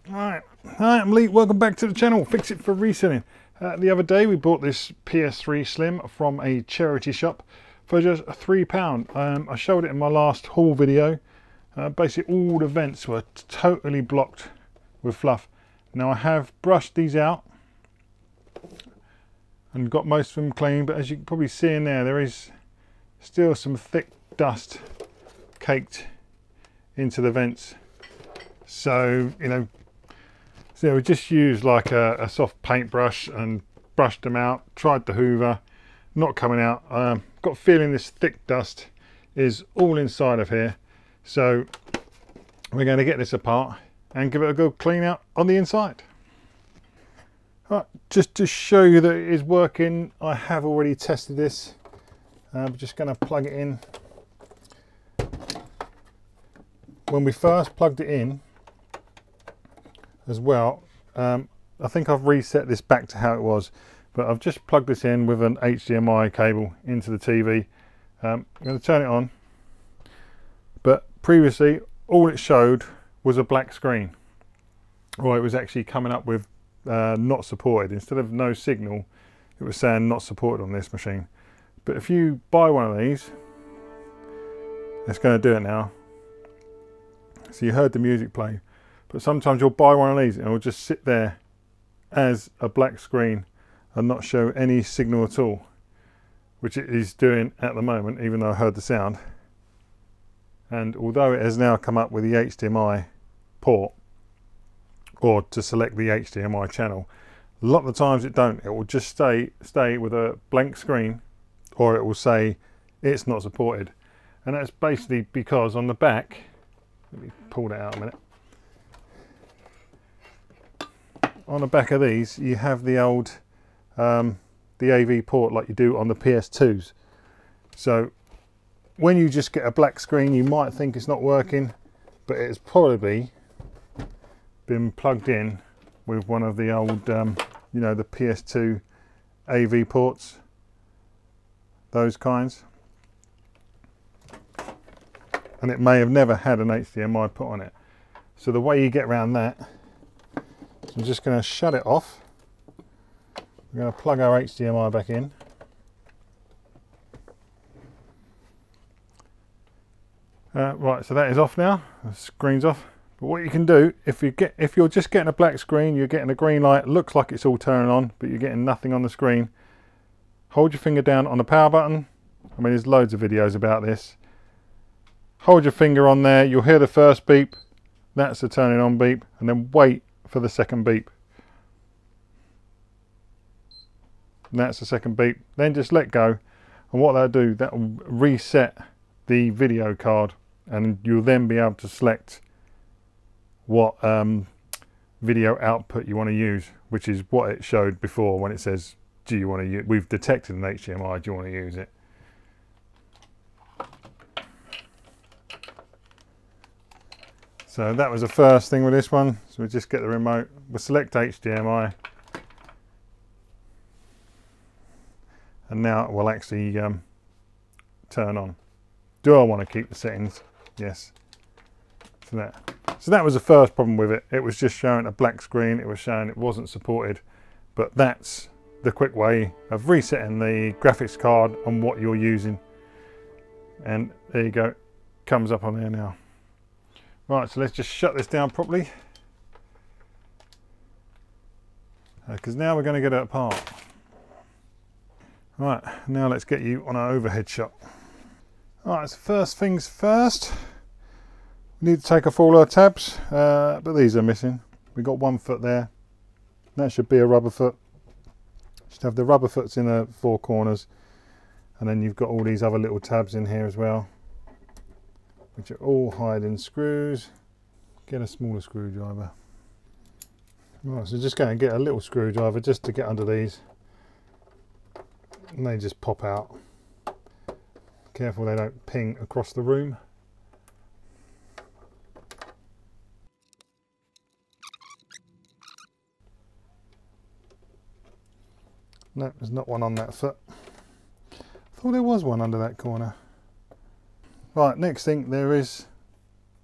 Alright, hi, I'm Lee, welcome back to the channel, Fix It for Reselling. The other day we bought this PS3 Slim from a charity shop for just £3. I showed it in my last haul video. Basically all the vents were totally blocked with fluff. Now I have brushed these out and got most of them clean, but as you can probably see in there is still some thick dust caked into the vents. So, you know, so we just used like a soft paintbrush and brushed them out, tried the hoover, not coming out. Got a feeling this thick dust is all inside of here. So we're going to get this apart and give it a good clean out on the inside. Right, just to show you that it is working, I have already tested this. I'm just going to plug it in. When we first plugged it in as well, I think I've reset this back to how it was, but I've just plugged this in with an HDMI cable into the TV. I'm going to turn it on, but previously all it showed was a black screen, or it was actually coming up with not supported. Instead of no signal, it was saying not supported on this machine. But if you buy one of these, it's going to do it now. So you heard the music play, but sometimes you'll buy one of these and it will just sit there as a black screen and not show any signal at all, which it is doing at the moment, even though I heard the sound. And although it has now come up with the HDMI port, or to select the HDMI channel, a lot of the times it don't. It will just stay with a blank screen, or it will say it's not supported. And that's basically because on the back, let me pull that out a minute. On the back of these, you have the old the AV port like you do on the PS2s. So when you just get a black screen, you might think it's not working, but it's probably been plugged in with one of the old, you know, the PS2 AV ports, those kinds. And it may have never had an HDMI put on it. So the way you get around that, I'm just going to shut it off. We're going to plug our HDMI back in. Right, so that is off now. The screen's off. But what you can do, if you're just getting a black screen, you're getting a green light, looks like it's all turning on, but you're getting nothing on the screen. Hold your finger down on the power button. I mean, there's loads of videos about this. Hold your finger on there, you'll hear the first beep, that's the turning on beep, and then wait for the second beep. And that's the second beep. Then just let go, and what that'll do, that will reset the video card, and you'll then be able to select what video output you want to use, which is what it showed before when it says, do you want to use, we've detected an HDMI, do you want to use it? So that was the first thing with this one. So we just get the remote, we'll select HDMI, and now it will actually turn on. Do I want to keep the settings? Yes. So that was the first problem with it. It was just showing a black screen. It was showing it wasn't supported. But that's the quick way of resetting the graphics card on what you're using. And there you go. Comes up on there now. Right, so let's just shut this down properly. Because now we're going to get it apart. Right, now let's get you on our overhead shot. Alright, so first things first. We need to take off all our tabs, but these are missing. We've got one foot there. That should be a rubber foot. Should have the rubber foots in the four corners. And then you've got all these other little tabs in here as well, which are all hiding screws. Get a smaller screwdriver. Right, so just going to get a little screwdriver just to get under these. And they just pop out. Careful they don't ping across the room. No, there's not one on that foot. I thought there was one under that corner. Right, next thing, there is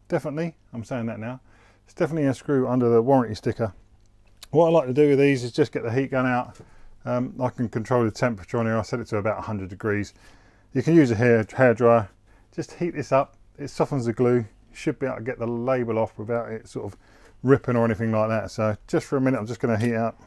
definitely, I'm saying that now, It's definitely a screw under the warranty sticker. What I like to do with these is just get the heat gun out. I can control the temperature on here. I set it to about 100 degrees. You can use a hairdryer. Just heat this up. It softens the glue. You should be able to get the label off without it sort of ripping or anything like that. So just for a minute, I'm just going to heat up.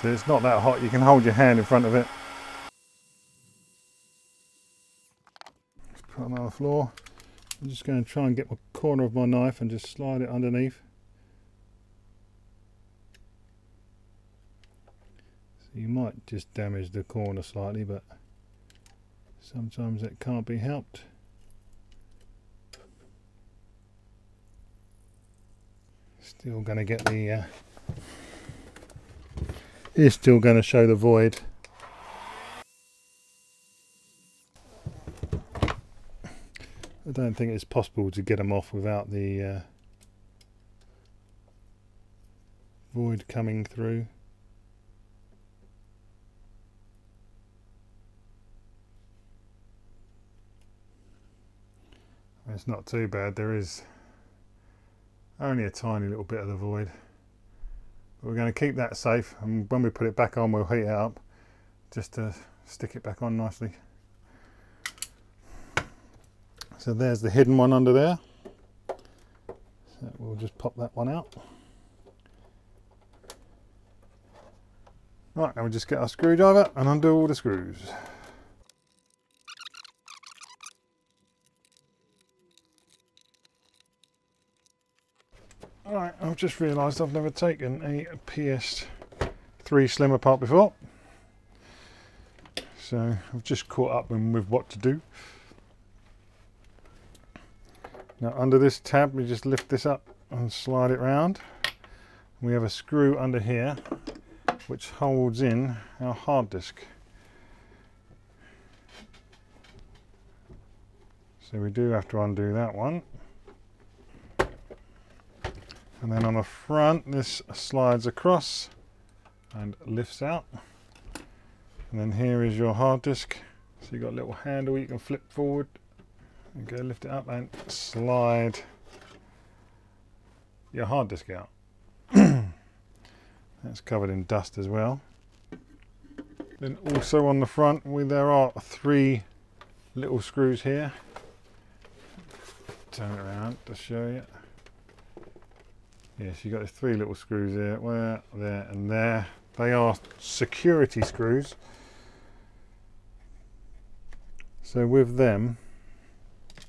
So it's not that hot. You can hold your hand in front of it. Just put it on the floor. I'm just going to try and get my corner of my knife and just slide it underneath. So you might just damage the corner slightly, but sometimes that can't be helped. Still going to get the is still going to show the void. I don't think it's possible to get them off without the void coming through. It's not too bad. There is only a tiny little bit of the void. We're going to keep that safe, and when we put it back on we'll heat it up just to stick it back on nicely. So there's the hidden one under there. So we'll just pop that one out. Right, now we'll just get our screwdriver and undo all the screws. Alright, I've just realised I've never taken a PS3 Slim apart before. So I've just caught up with what to do. Now under this tab we just lift this up and slide it round. We have a screw under here which holds in our hard disk. So we do have to undo that one. And then on the front this slides across and lifts out. And then here is your hard disk. So you've got a little handle you can flip forward. And go lift it up and slide your hard disk out. That's covered in dust as well. Then also on the front there are 3 little screws here. Turn it around to show you. Yes, you've got 3 little screws here, there and there. They are security screws. So with them,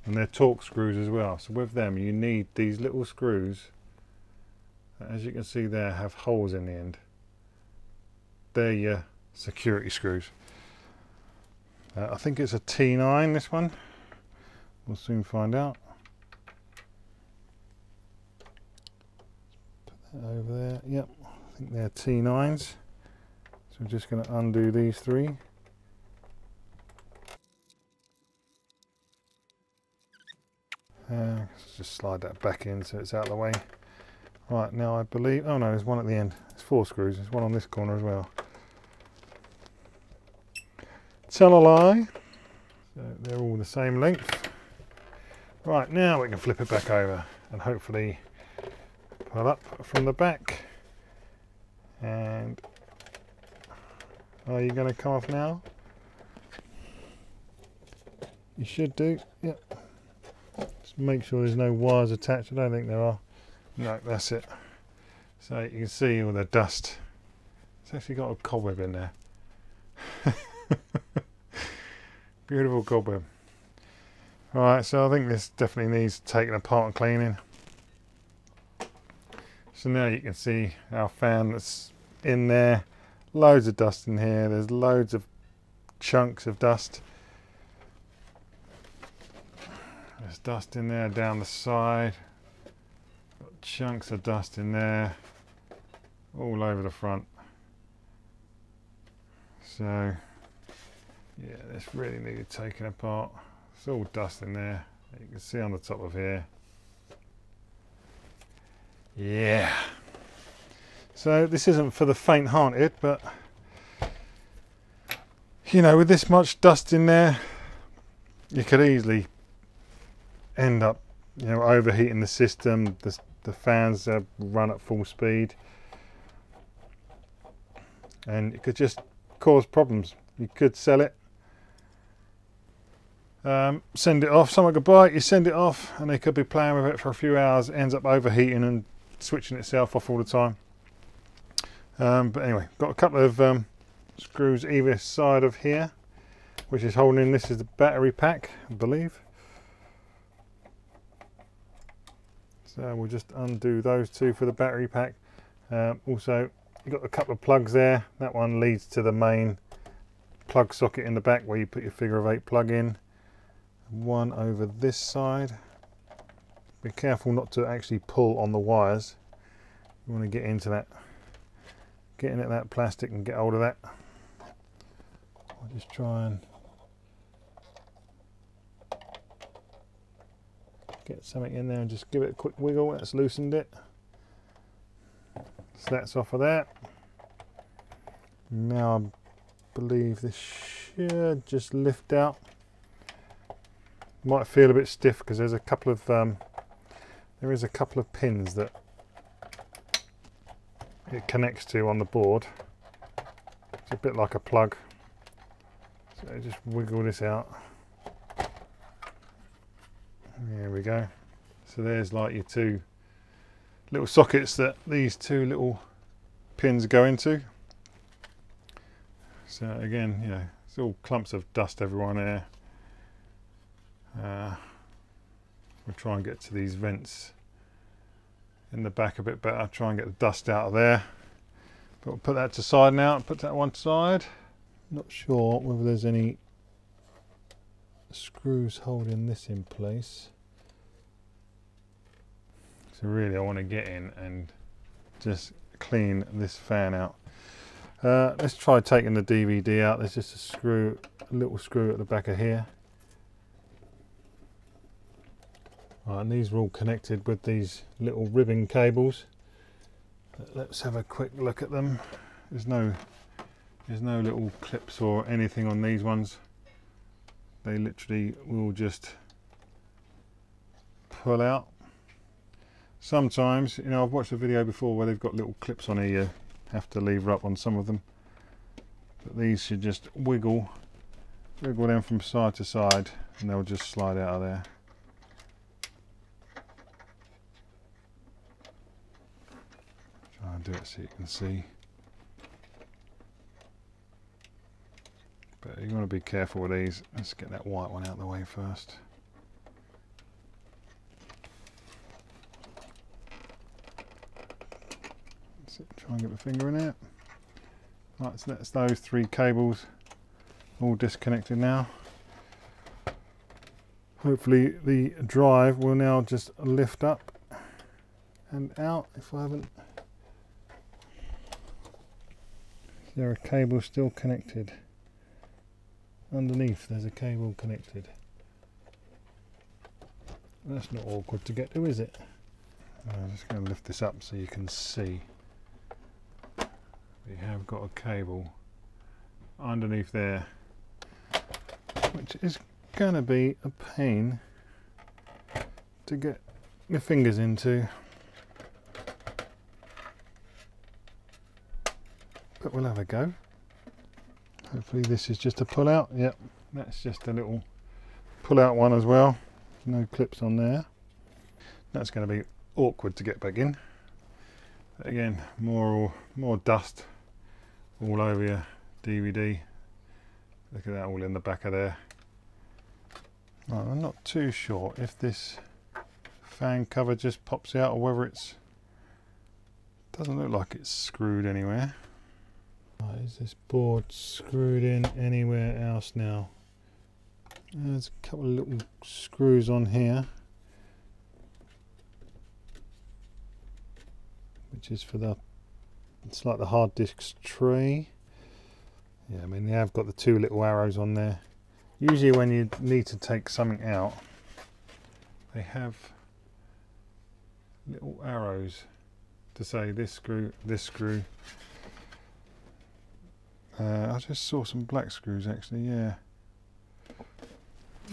and they're torque screws as well, so with them you need these little screws that, as you can see there, have holes in the end. They're your security screws. I think it's a T9, this one. We'll soon find out. Over there, yep, I think they're T9s. So I'm just going to undo these 3. Let's just slide that back in so it's out of the way. Right, now I believe, oh no, there's one at the end. There's 4 screws, there's one on this corner as well. Tell a lie. So they're all the same length. Right, now we can flip it back over and hopefully pull up from the back. And are you going to come off now? You should do, yep. Just make sure there's no wires attached. I don't think there are. No, that's it. So you can see all the dust. It's actually got a cobweb in there. Beautiful cobweb. Alright, so I think this definitely needs taking apart and cleaning. So now you can see our fan that's in there. Loads of dust in here. There's loads of chunks of dust. There's dust in there down the side. Got chunks of dust in there. All over the front. So yeah, this really needed taking apart. It's all dust in there. You can see on the top of here. Yeah. So this isn't for the faint-hearted, but you know, with this much dust in there, you could easily end up, you know, overheating the system. The fans run at full speed, and it could just cause problems. You could sell it, send it off, someone could buy it, you send it off, and they could be playing with it for a few hours, it ends up overheating and switching itself off all the time. But anyway, got a couple of screws either side of here, which is holding in, this is the battery pack, I believe. So we'll just undo those two for the battery pack. Also, you've got a couple of plugs there. That one leads to the main plug socket in the back where you put your figure of 8 plug in. One over this side. Be careful not to actually pull on the wires. You want to get into that, get in at that plastic and get hold of that. I'll just try and get something in there and just give it a quick wiggle. That's loosened it. So that's off of that. Now I believe this should just lift out. Might feel a bit stiff because there's a couple of there is a couple of pins that it connects to on the board. It's a bit like a plug. So just wiggle this out. There we go. So there's like your two little sockets that these two little pins go into. So again, you know, it's all clumps of dust everywhere on there. We'll try and get to these vents in the back a bit better, try and get the dust out of there. But we'll put that to side now, put that one side. Not sure whether there's any screws holding this in place. So really I want to get in and just clean this fan out. Let's try taking the DVD out. There's just a screw, a little screw at the back of here. Right, and these are all connected with these little ribbon cables. Let's have a quick look at them. There's no little clips or anything on these ones. They literally will just pull out. Sometimes, you know, I've watched a video before where they've got little clips on here. You have to lever up on some of them. But these should just wiggle them from side to side and they'll just slide out of there. Try and do it so you can see. But you want to be careful with these. Let's get that white one out of the way first. Try and get my finger in it. Right, so that's those three cables all disconnected now. Hopefully the drive will now just lift up and out. If I haven't, there are cables still connected. Underneath there's a cable connected. That's not awkward to get to, is it? I'm just going to lift this up so you can see. We have got a cable underneath there, which is going to be a pain to get my fingers into. But we'll have a go. Hopefully this is just a pull out. Yep, that's just a little pull out one as well. No clips on there. That's going to be awkward to get back in. But again, more dust all over your DVD. Look at that, all in the back of there. Right, I'm not too sure if this fan cover just pops out or whether it's, doesn't look like it's screwed anywhere. Right, is this board screwed in anywhere else now? There's a couple of little screws on here, which is for the, it's like the hard disk's tray. Yeah, I mean they have got the two little arrows on there. Usually when you need to take something out, they have little arrows to say this screw, I just saw some black screws actually, yeah.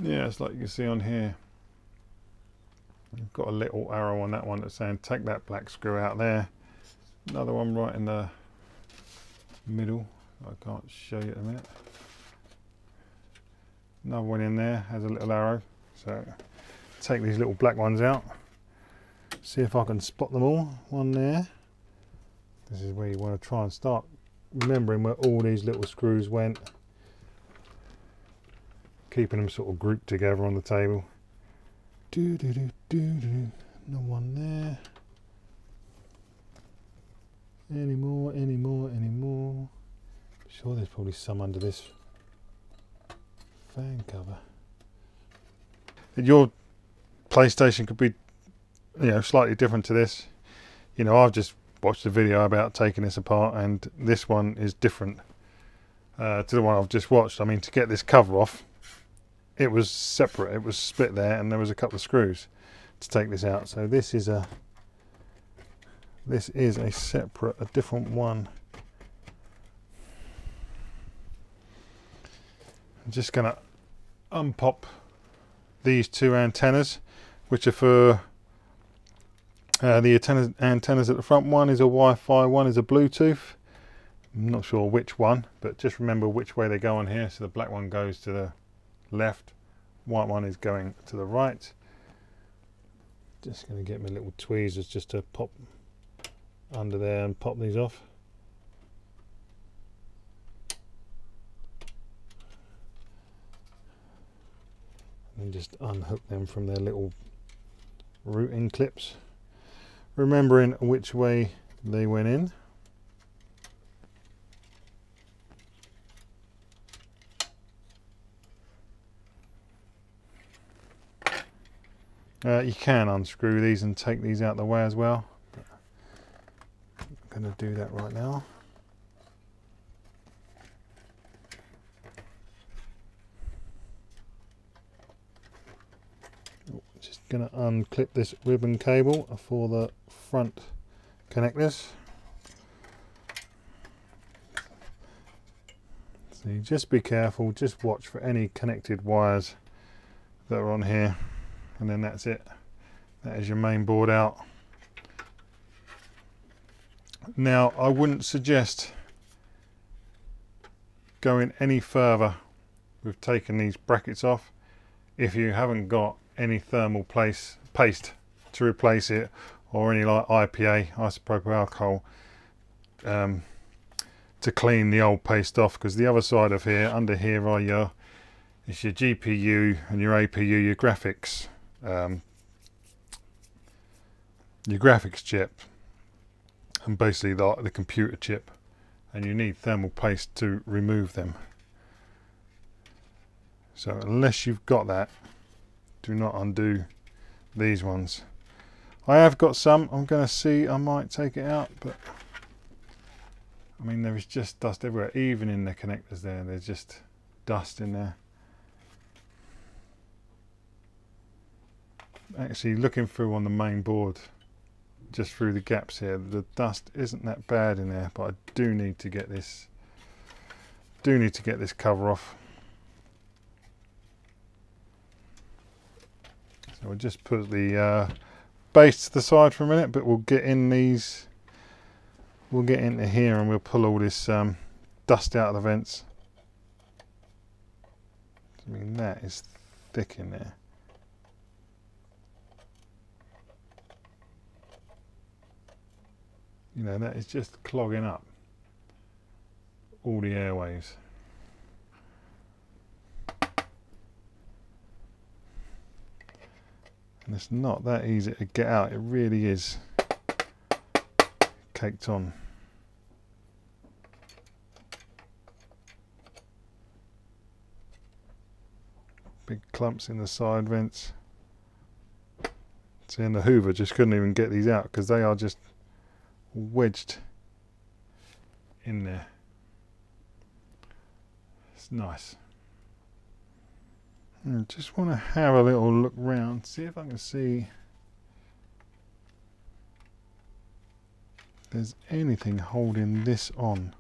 Yeah, it's like you can see on here. You've got a little arrow on that one that's saying take that black screw out there. Another one right in the middle. I can't show you at the minute. Another one in there has a little arrow. So take these little black ones out. See if I can spot them all. One there. This is where you want to try and start remembering where all these little screws went. Keeping them sort of grouped together on the table. No one there. Any more, any more, any more. Sure there's probably some under this fan cover. Your PlayStation could be, you know, slightly different to this. You know, I've just watched a video about taking this apart, and this one is different to the one I've just watched. I mean, to get this cover off, it was separate. It was split there, and there was a couple of screws to take this out. So this is a separate, a different one. I'm just going to unpop these two antennas, which are for the antennas at the front. One is a Wi-Fi, one is a Bluetooth. I'm not sure which one, but just remember which way they go on here. So the black one goes to the left, white one is going to the right. Just going to get my little tweezers just to pop under there and pop these off. And just unhook them from their little routing clips, remembering which way they went in. You can unscrew these and take these out the way as well. I'm going to do that right now. Just going to unclip this ribbon cable for the front connectors. So you just be careful, just watch for any connected wires that are on here, and then that's it. That is your main board out. Now, I wouldn't suggest going any further with taking these brackets off if you haven't got any thermal paste to replace it, or any like IPA, isopropyl alcohol, to clean the old paste off, because the other side of here, under here, are your GPU and your APU, your graphics chip, and basically the computer chip, and you need thermal paste to remove them. So unless you've got that, do not undo these ones. I have got some. I'm going to see, I might take it out, but I mean, there is just dust everywhere, even in the connectors there. There's just dust in there. Actually, looking through on the main board, just through the gaps here, the dust isn't that bad in there, but I do need to get this cover off. So we'll just put the base to the side for a minute, but we'll get in these, we'll get into here and we'll pull all this dust out of the vents. I mean, that is thick in there. You know, that is just clogging up all the airways. And it's not that easy to get out, it really is caked on. Big clumps in the side vents. See, and the Hoover just couldn't even get these out because they are just wedged in there. It's nice. I just want to have a little look round, see if I can see if there's anything holding this on.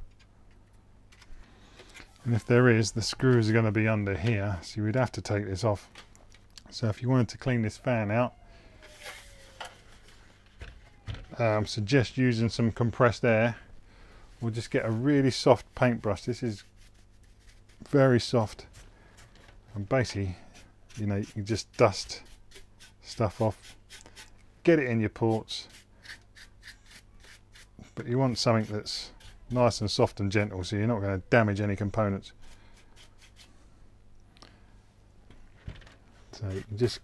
And if there is, the screws are going to be under here, so we'd have to take this off. So if you wanted to clean this fan out, suggest using some compressed air, or just get a really soft paintbrush. This is very soft, and basically, you know, you can just dust stuff off, get it in your ports, but you want something that's nice and soft and gentle, so you're not going to damage any components. So you can just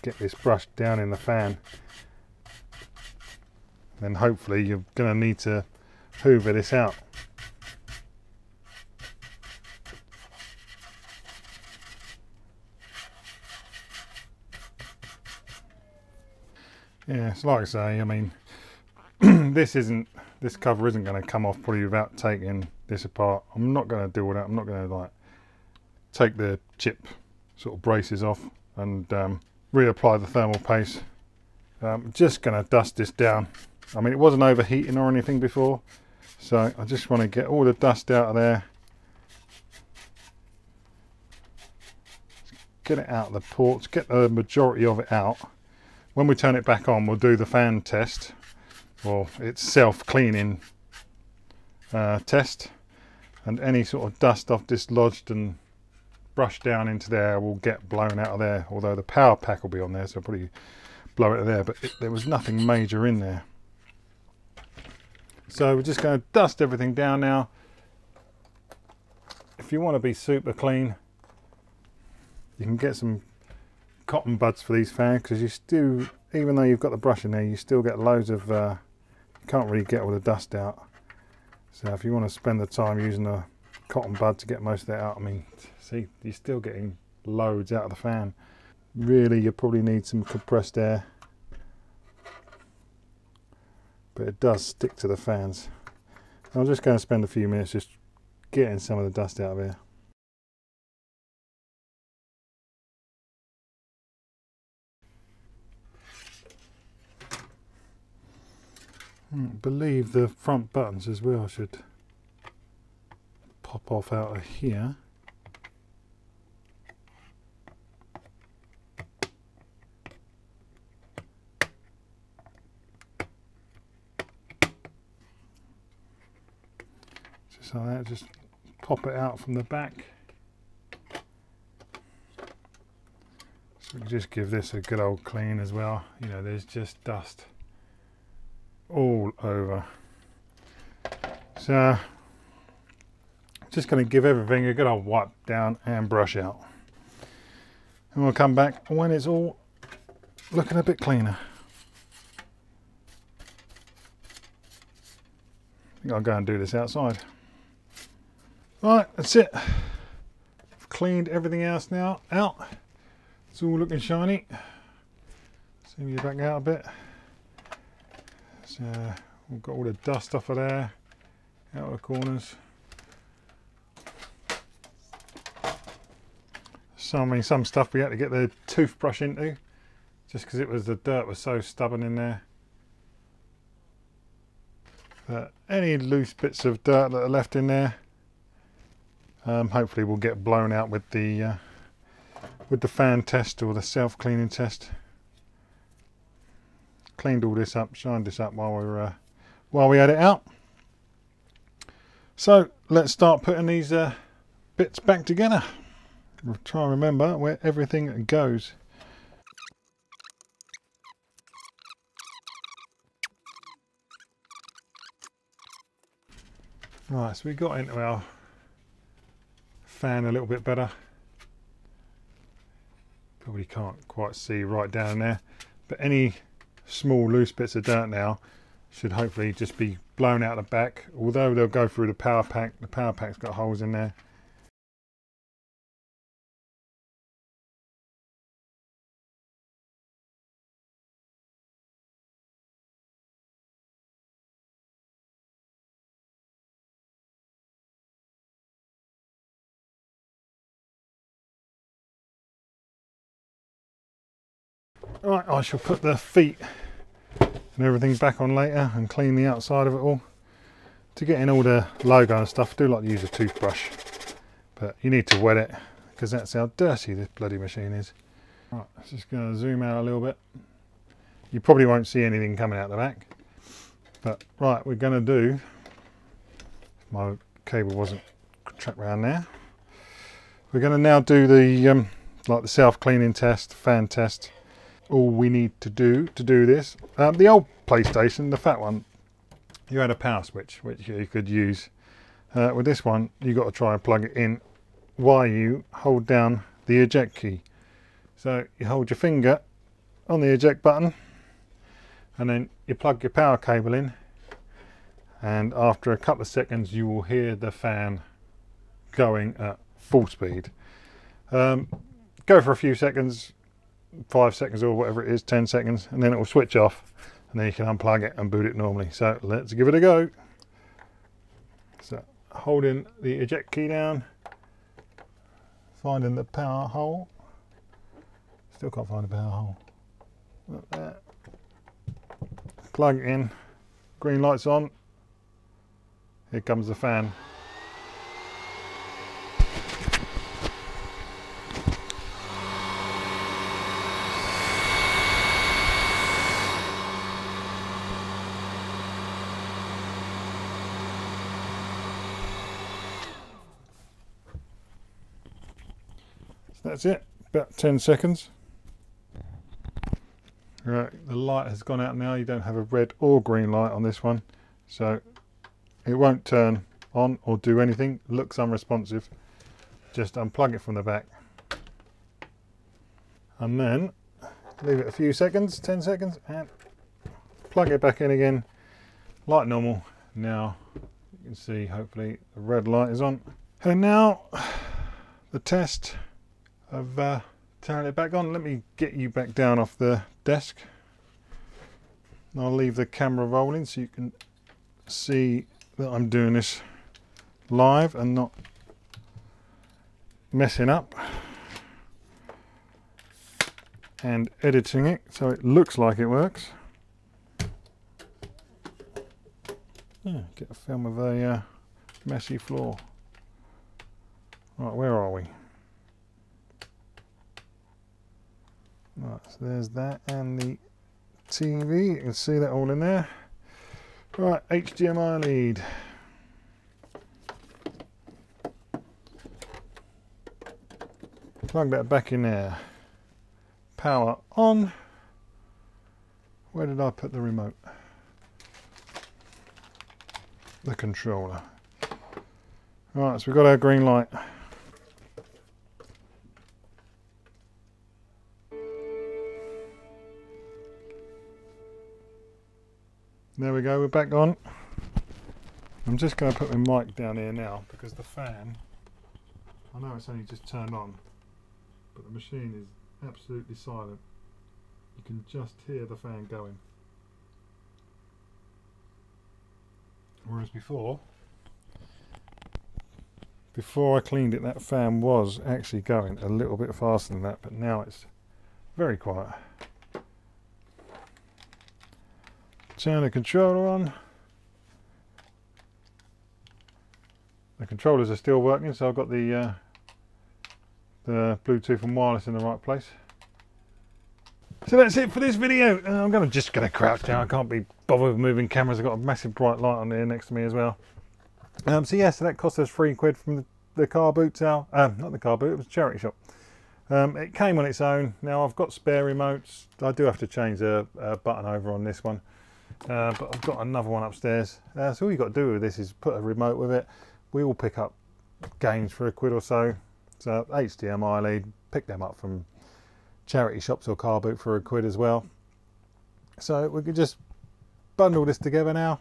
get this brush down in the fan, then hopefully you're going to need to hoover this out. Yeah, it's like I say, I mean, this cover isn't going to come off probably without taking this apart. I'm not going to do all that. I'm not going to like take the chip sort of braces off and reapply the thermal paste. I'm just going to dust this down. I mean, it wasn't overheating or anything before, so I just want to get all the dust out of there, get it out of the ports, get the majority of it out. When we turn it back on, we'll do the fan test, or its self-cleaning test, and any sort of dust I've dislodged and brushed down into there will get blown out of there, although the power pack will be on there, so I'll probably blow it out of there, but there was nothing major in there. So we're just going to dust everything down now. If you want to be super clean, you can get some cotton buds for these fans, because you still, even though you've got the brush in there, you still get loads of, you can't really get all the dust out. So if you want to spend the time using a cotton bud to get most of that out, I mean, see, you're still getting loads out of the fan. Really, you probably need some compressed air, but it does stick to the fans. I'm just going to spend a few minutes just getting some of the dust out of here. I believe the front buttons as well should pop off out of here. Just like that, just pop it out from the back. So we just give this a good old clean as well. You know, there's just dust all over. So just going to give everything a good old wipe down and brush out, and we'll come back when it's all looking a bit cleaner. I think I'll go and do this outside. Right, that's it. I've cleaned everything else now out. It's all looking shiny. See me back out a bit. So we've got all the dust off of there, out of the corners. Some stuff we had to get the toothbrush into, just because it was, the dirt was so stubborn in there. But any loose bits of dirt that are left in there, hopefully will get blown out with the fan test or the self-cleaning test. Cleaned all this up, shined this up while we had it out. So let's start putting these bits back together. We'll try and remember where everything goes. Right, so we got into our fan a little bit better. Probably can't quite see right down there, but any small loose bits of dirt now should hopefully just be blown out the back, although they'll go through the power pack. The power pack's got holes in there. Right, I shall put the feet and everything back on later and clean the outside of it all. To get in all the logo and stuff, I do like to use a toothbrush. but you need to wet it because that's how dirty this bloody machine is. Right, just going to zoom out a little bit. You probably won't see anything coming out the back, but right, we're going to do, my cable wasn't trapped around there, we're going to now do the like the self-cleaning test, fan test. All we need to do this, the old PlayStation, the fat one, you had a power switch which you could use. With this one you got to try and plug it in while you hold down the eject key. So you hold your finger on the eject button and then you plug your power cable in, and after a couple of seconds you will hear the fan going at full speed. Go for a few seconds, 5 seconds or whatever it is, 10 seconds, and then it will switch off, and then you can unplug it and boot it normally. So let's give it a go. So holding the eject key down, finding the power hole, still can't find the power hole, like that. Plug it in, green light's on, here comes the fan. That's it, about 10 seconds. Right, the light has gone out now. You don't have a red or green light on this one, so it won't turn on or do anything. Looks unresponsive. Just unplug it from the back and then leave it a few seconds, 10 seconds, and plug it back in again like normal. Now you can see hopefully the red light is on, and now the test of turning it back on. Let me get you back down off the desk. I'll leave the camera rolling so you can see that I'm doing this live and not messing up and editing it so it looks like it works. Yeah, get a film of a messy floor. Right, where are we? Right, so there's that and the TV, you can see that all in there. Right, HDMI lead. Plug that back in there. Power on. Where did I put the remote? The controller. Right, so we've got our green light. There we go, we're back on. I'm just going to put my mic down here now because the fan, I know it's only just turned on, but the machine is absolutely silent. You can just hear the fan going. Whereas before I cleaned it, that fan was actually going a little bit faster than that, but now it's very quiet. Turn the controller on. The controllers are still working, so I've got the Bluetooth and wireless in the right place. So that's it for this video. I'm just going to crouch down. I can't be bothered with moving cameras. I've got a massive bright light on there next to me as well. So yeah, so that cost us £3 from the car boot sale. Not the car boot, it was a charity shop. It came on its own. Now I've got spare remotes. I do have to change the button over on this one. But I've got another one upstairs. So all you've got to do with this is put a remote with it. We all pick up games for £1 or so. So HDMI lead, pick them up from charity shops or car boot for £1 as well. So we could just bundle this together now.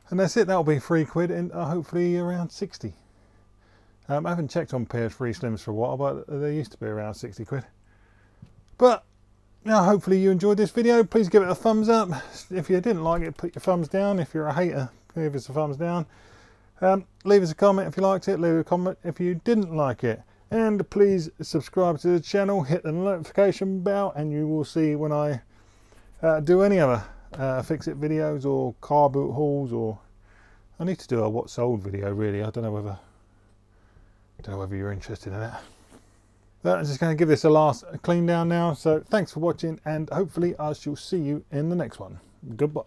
And that's it, that'll be £3 and hopefully around 60. I haven't checked on PS3 Slims for a while, but they used to be around 60 quid. But now, hopefully you enjoyed this video. Please give it a thumbs up. If you didn't like it, put your thumbs down. If you're a hater, give us a thumbs down. Leave us a comment if you liked it. Leave a comment if you didn't like it. And please subscribe to the channel. Hit the notification bell and you will see when I do any other fix-it videos or car boot hauls, or I need to do a what's sold video really. I don't know whether Don't know whether you're interested in that. So I'm just going to give this a last clean down now. So thanks for watching, and hopefully I shall see you in the next one. Goodbye.